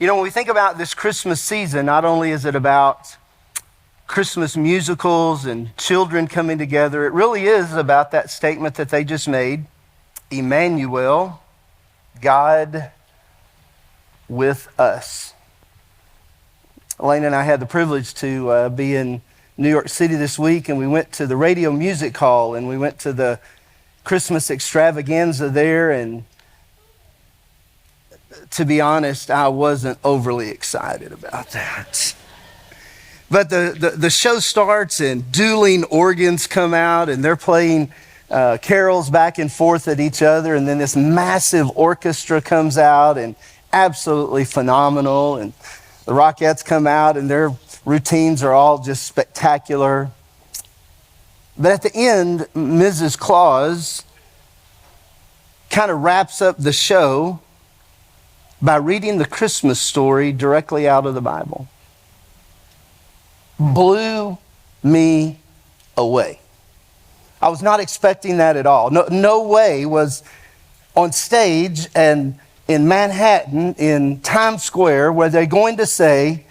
You know, when we think about this Christmas season, not only is it about Christmas musicals and children coming together, it really is about that statement that they just made, Emmanuel, God with us. Elaine and I had the privilege to be in New York City this week, and we went to the Radio Music Hall, and we went to the Christmas extravaganza there, and to be honest, I wasn't overly excited about that. But the show starts and dueling organs come out and they're playing carols back and forth at each other, and then this massive orchestra comes out and absolutely phenomenal, and the Rockettes come out and their routines are all just spectacular. But at the end, Mrs. Claus kind of wraps up the show by reading the Christmas story directly out of the Bible. Blew me away. I was not expecting that at all. No way was on stage and in Manhattan, in Times Square, were they going to say,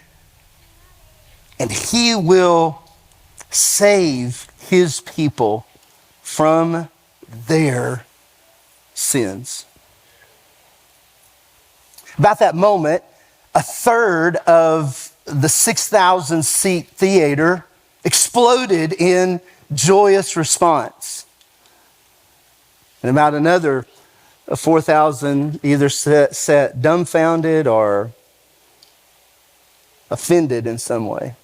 and he will save his people from their sins. About that moment, a third of the 6,000 seat theater exploded in joyous response. And about another 4,000 either sat dumbfounded or offended in some way.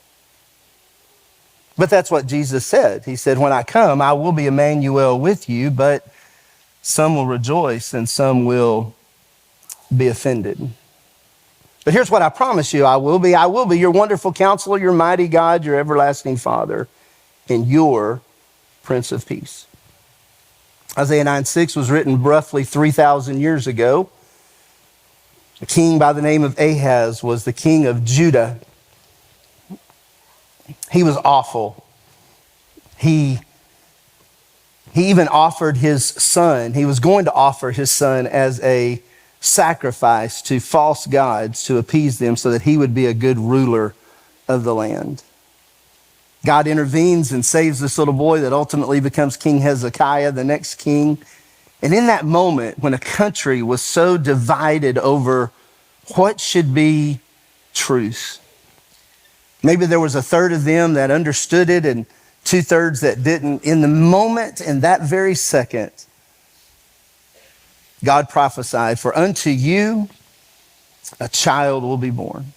But that's what Jesus said. He said, when I come, I will be Emmanuel with you, but some will rejoice and some will be offended. But here's what I promise you I will be. I will be your wonderful counselor, your mighty God, your everlasting Father, and your Prince of Peace. Isaiah 9:6 was written roughly 3,000 years ago. A king by the name of Ahaz was the king of Judah. He was awful. He even offered his son. He was going to offer his son as a sacrifice to false gods to appease them so that he would be a good ruler of the land. God intervenes and saves this little boy that ultimately becomes King Hezekiah, the next king. And in that moment, when a country was so divided over what should be truth, maybe there was a third of them that understood it and 2/3 that didn't. In the moment, in that very second, God prophesied, for unto you a child will be born.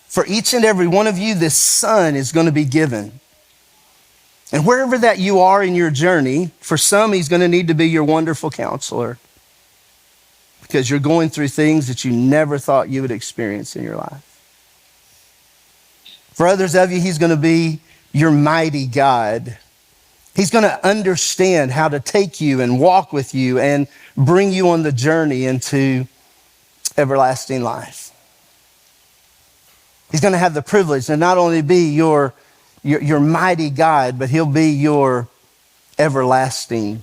For each and every one of you, this son is going to be given. And wherever that you are in your journey, for some, he's going to need to be your wonderful counselor because you're going through things that you never thought you would experience in your life. For others of you, he's going to be your mighty God. He's going to understand how to take you and walk with you and bring you on the journey into everlasting life. He's going to have the privilege to not only be your mighty God, but he'll be your everlasting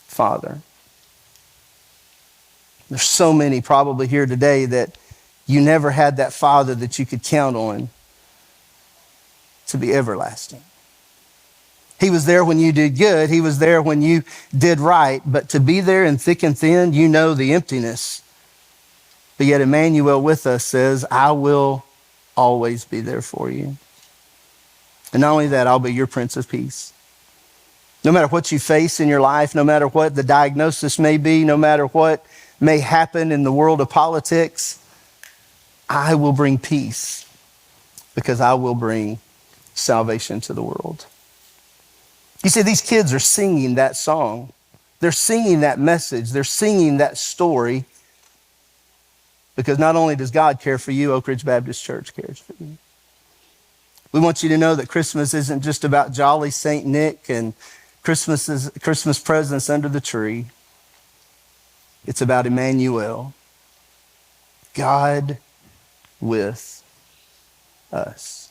Father. There's so many probably here today that you never had that Father that you could count on to be everlasting. He was there when you did good. He was there when you did right. But to be there in thick and thin, you know the emptiness. But yet Emmanuel with us says, I will always be there for you. And not only that, I'll be your Prince of Peace. No matter what you face in your life, no matter what the diagnosis may be, no matter what may happen in the world of politics, I will bring peace because I will bring salvation to the world. You see, these kids are singing that song. They're singing that message. They're singing that story because not only does God care for you, Oak Ridge Baptist Church cares for you. We want you to know that Christmas isn't just about jolly St. Nick and Christmas presents under the tree. It's about Emmanuel, God with us.